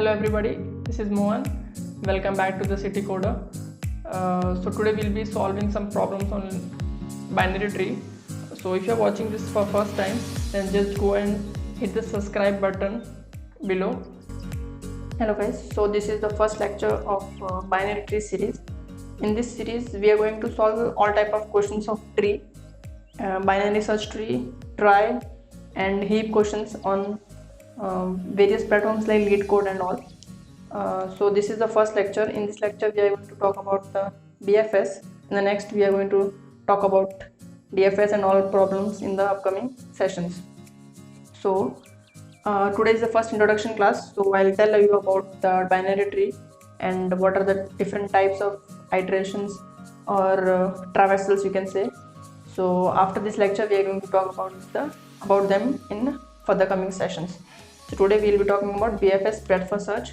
Hello everybody, this is Mohan. Welcome back to the City Coder. So today we'll be solving some problems on binary tree. So if you're watching this for first time, then just go and hit the subscribe button below. Hello guys, so this is the first lecture of binary tree series. In this series we are going to solve all type of questions of tree, binary search tree, try and heap questions on various platforms like LeetCode and all. So this is the first lecture. In this lecture we are going to talk about the BFS. In the next we are going to talk about DFS and all problems in the upcoming sessions. So today is the first introduction class, so I'll tell you about the binary tree and what are the different types of iterations or traversals you can say. So after this lecture we are going to talk about them in further coming sessions. So today we will be talking about BFS, breadth first search.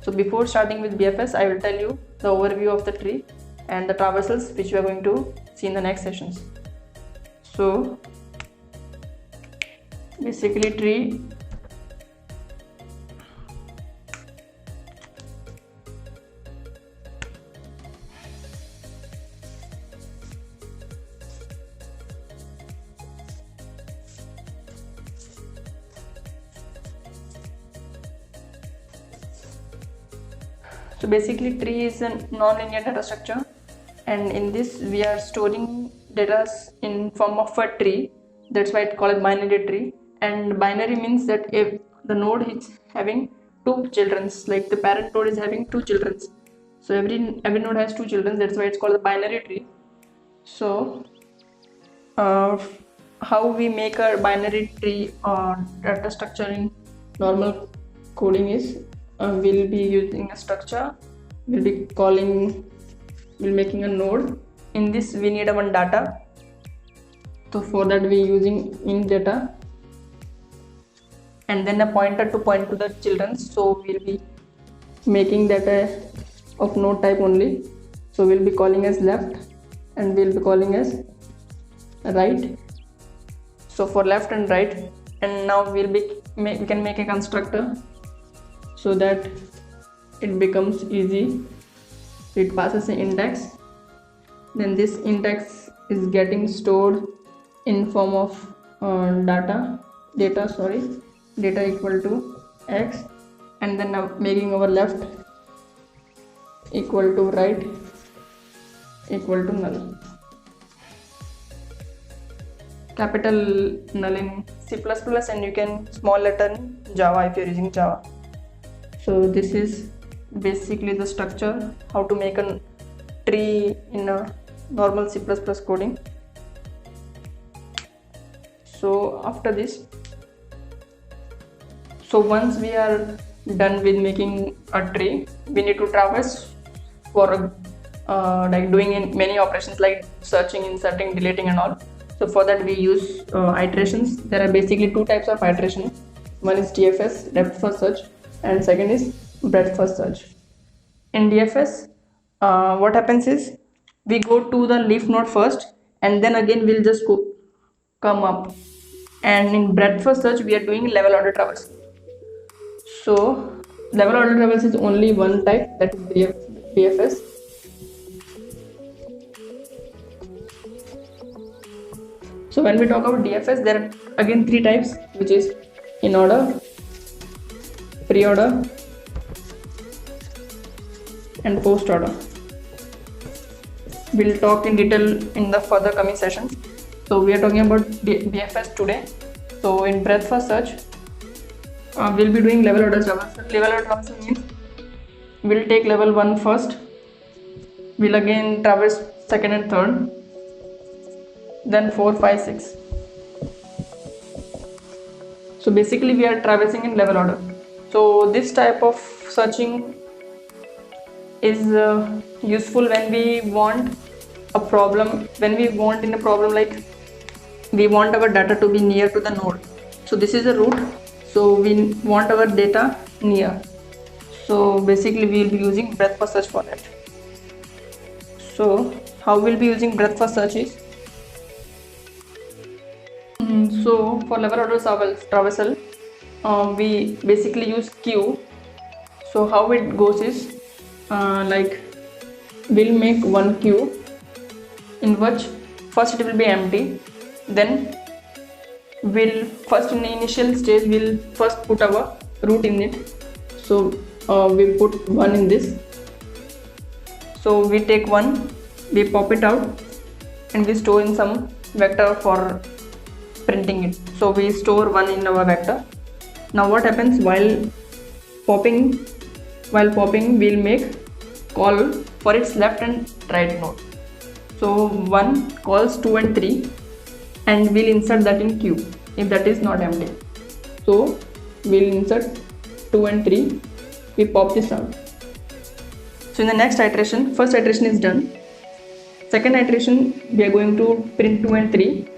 So before starting with BFS, I will tell you the overview of the tree and the traversals which we are going to see in the next sessions. So basically tree So basically tree is a non-linear data structure, and in this we are storing data in form of a tree. That's why it's called binary tree. And binary means that if the node is having two children, like the parent node is having two children, so every node has two children. That's why it's called a binary tree. So how we make a binary tree data structure in normal coding is we'll be using a structure, we'll making a node. In this we need one data, so for that we using int data and then a pointer to point to the children. So we'll be making data of node type only, so we'll be calling as left and we'll be calling as right. So for left and right, and now we can make a constructor so that it becomes easy. So it passes an index, then this index is getting stored in form of data equal to x, and then making our left equal to right equal to null, capital null in C++, and you can small letter in Java if you're using Java. So this is basically the structure, how to make a tree in a normal C++ coding. So after this, so once we are done with making a tree, we need to traverse for like doing in many operations like searching, inserting, deleting and all. So for that we use iterations. There are basically two types of iteration. One is DFS, depth first search, and second is breadth first search. In DFS, what happens is we go to the leaf node first and then again we'll just come up, and in breadth first search we are doing level order traversal. So level order traversal is only one type, that is BFS. So when we talk about DFS, there are again three types, which is in order, pre-order and post order. We'll talk in detail in the further coming sessions. So we are talking about BFS today. So in breadth first search, we'll be doing level order traversal. Level order traversal means we'll take level 1 first, we'll again traverse second and third, then 4, 5, 6. So basically we are traversing in level order. So this type of searching is useful when we want a problem, like we want our data to be near to the node. So this is a root, so we want our data near. So basically we will be using breadth first search for that. So how we'll be using breadth first search is, so for level order traversal we basically use queue. So how it goes is like we'll make one queue in which first it will be empty, then we'll first in the initial stage we'll first put our root in it. So we put 1 in this, so we take 1, we pop it out and we store in some vector for printing it. So we store 1 in our vector. Now what happens, while popping we'll make call for its left and right node. So 1 calls 2 and 3 and we'll insert that in queue if that is not empty. So we'll insert 2 and 3, we pop this out. So in the next iteration, first iteration is done. Second iteration we are going to print 2 and 3.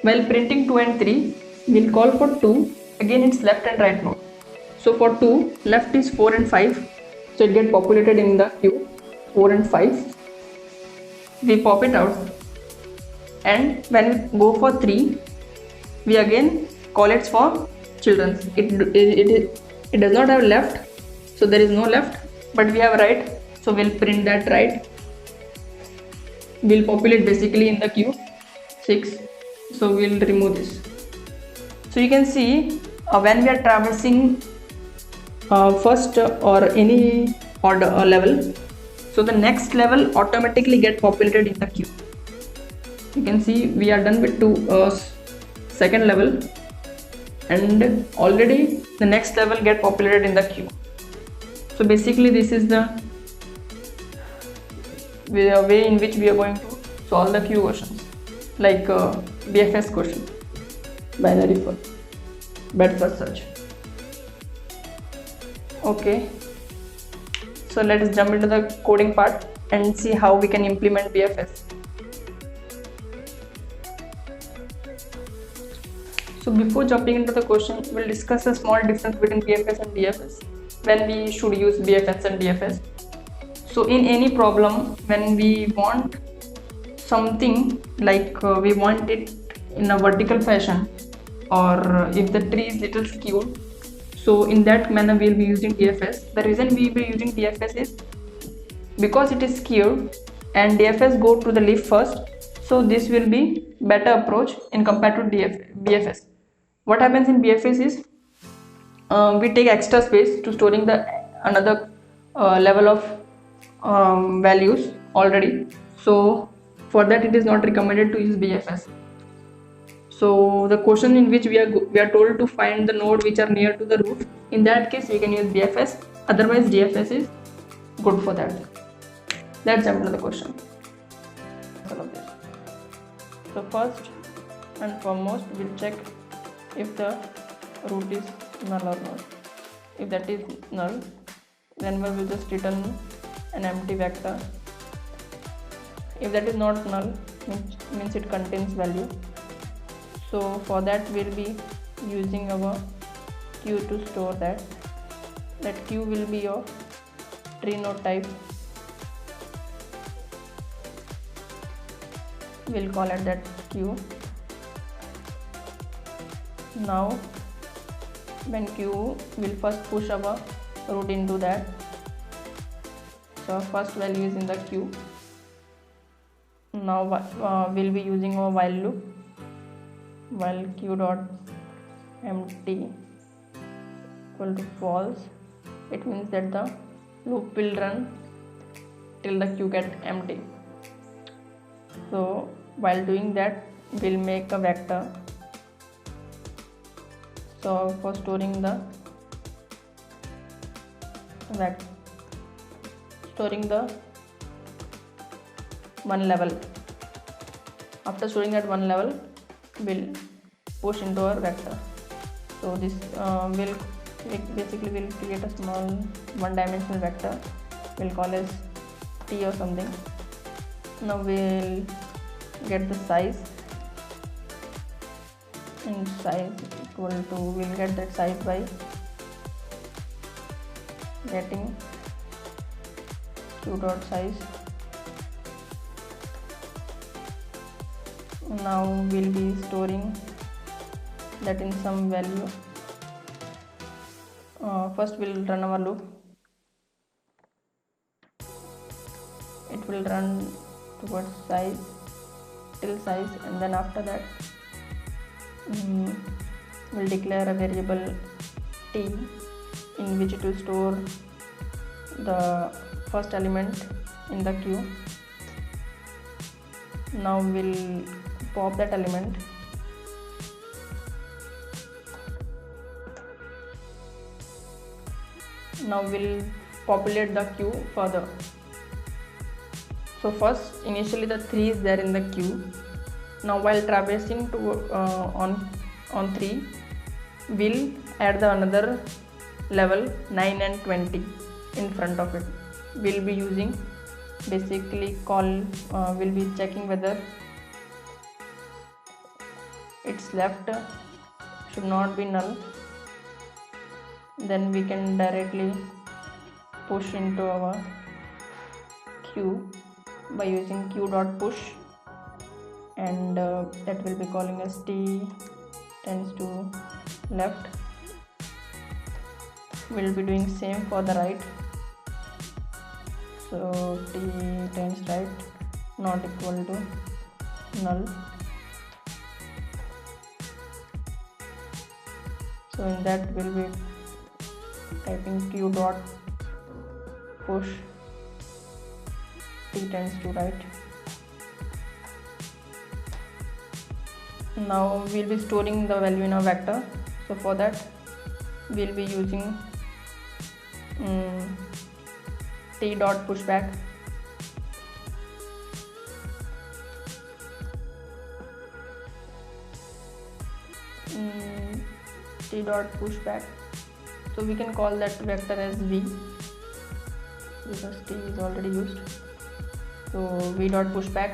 While printing 2 and 3, we'll call for 2, again it's left and right node. So for 2, left is 4 and 5, so it gets populated in the queue, 4 and 5. We pop it out, and when we go for 3, we again call it for children. It does not have left, so there is no left, but we have right, so we'll print that right. We'll populate basically in the queue 6, so we'll remove this. So you can see when we are traversing first or any order or level, so the next level automatically get populated in the queue. You can see we are done with second level, and already the next level get populated in the queue. So basically this is the way in which we are going to solve the queue questions, like BFS question, binary for bed first search. Okay, so let us jump into the coding part and see how we can implement BFS. So before jumping into the question, we'll discuss a small difference between BFS and DFS, when we should use BFS and DFS. So in any problem, when we want something like we want it in a vertical fashion, or if the tree is little skewed, so in that manner we'll be using DFS. The reason we will be using DFS is because it is skewed and DFS go to the leaf first, so this will be better approach in compared to BFS. What happens in BFS is we take extra space to storing the another level of values already, so for that it is not recommended to use BFS. So the question in which we are told to find the node which are near to the root, in that case we can use BFS, otherwise DFS is good for that. Let's jump into the question. So first and foremost we'll check if the root is null or not. If that is null, then we will just return an empty vector. If that is not null, means it contains value. So for that we'll be using our queue to store that. That queue will be of tree node type. We'll call it that queue. Now when queue, will first push our root into that. So first value is in the queue. Now we'll be using our while loop. While queue dot empty equal to false, it means that the loop will run till the queue get empty. So while doing that, we'll make a vector. So for storing the one level, after storing that one level, we'll push into our vector. So this will create a small one-dimensional vector. We'll call as t or something. Now we'll get the size, and size equal to, we'll get that size by getting q.size. Now we'll be storing that in some value. First we'll run our loop. will run towards size till size, and then after that we'll declare a variable t in which it will store the first element in the queue. Now we'll pop that element. Now we'll populate the queue further. So first, initially the 3 is there in the queue. Now while traversing to on 3, we'll add the another level 9 and 20 in front of it. We'll be using basically we'll be checking whether its left should not be null. Then we can directly push into our queue by using queue.push, and that will be calling as t tends to left. We'll be doing same for the right. So t tends right not equal to null. So in that we'll be typing q.push t tends to right. Now we'll be storing the value in a vector. So for that we'll be using t.pushback. T.pushback. So we can call that vector as v because t is already used. So v.pushback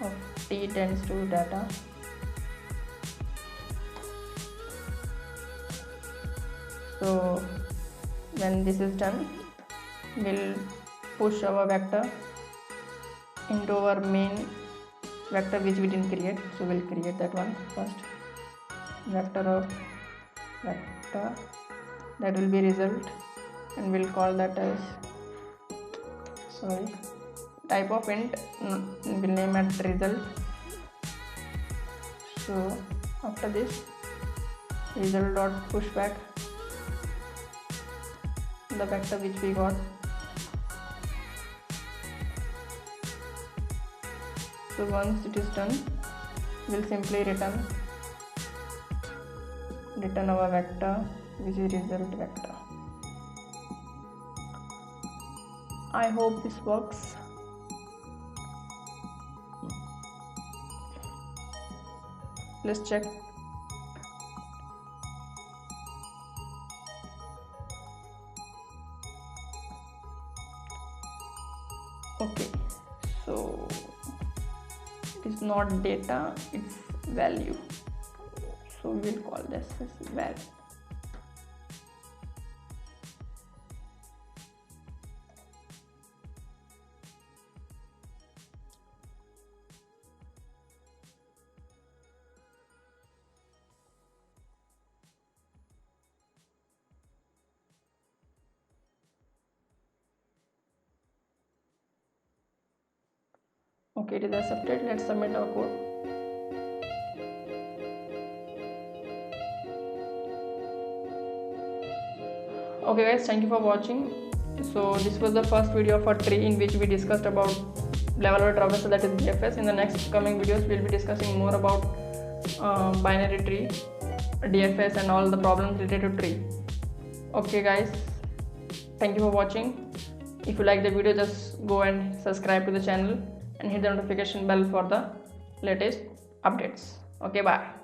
of t tends to data. So when this is done, we'll push our vector into our main vector which we didn't create. So we'll create that one first. Vector of vector, that will be result, and we'll call that as type of int, we'll name it result. So after this, result.pushback the vector which we got. So once it is done, we'll simply return our vector which is result vector. I hope this works. Let's check. Okay, so it is not data, it's value. So we will call this as val. Okay, it is accepted. Let's submit our code. Okay guys, thank you for watching. So this was the first video for tree in which we discussed about level or traversal, that is DFS. In the next coming videos we'll be discussing more about binary tree, DFS and all the problems related to tree. Okay guys, thank you for watching. If you like the video, just go and subscribe to the channel and hit the notification bell for the latest updates. Okay, bye.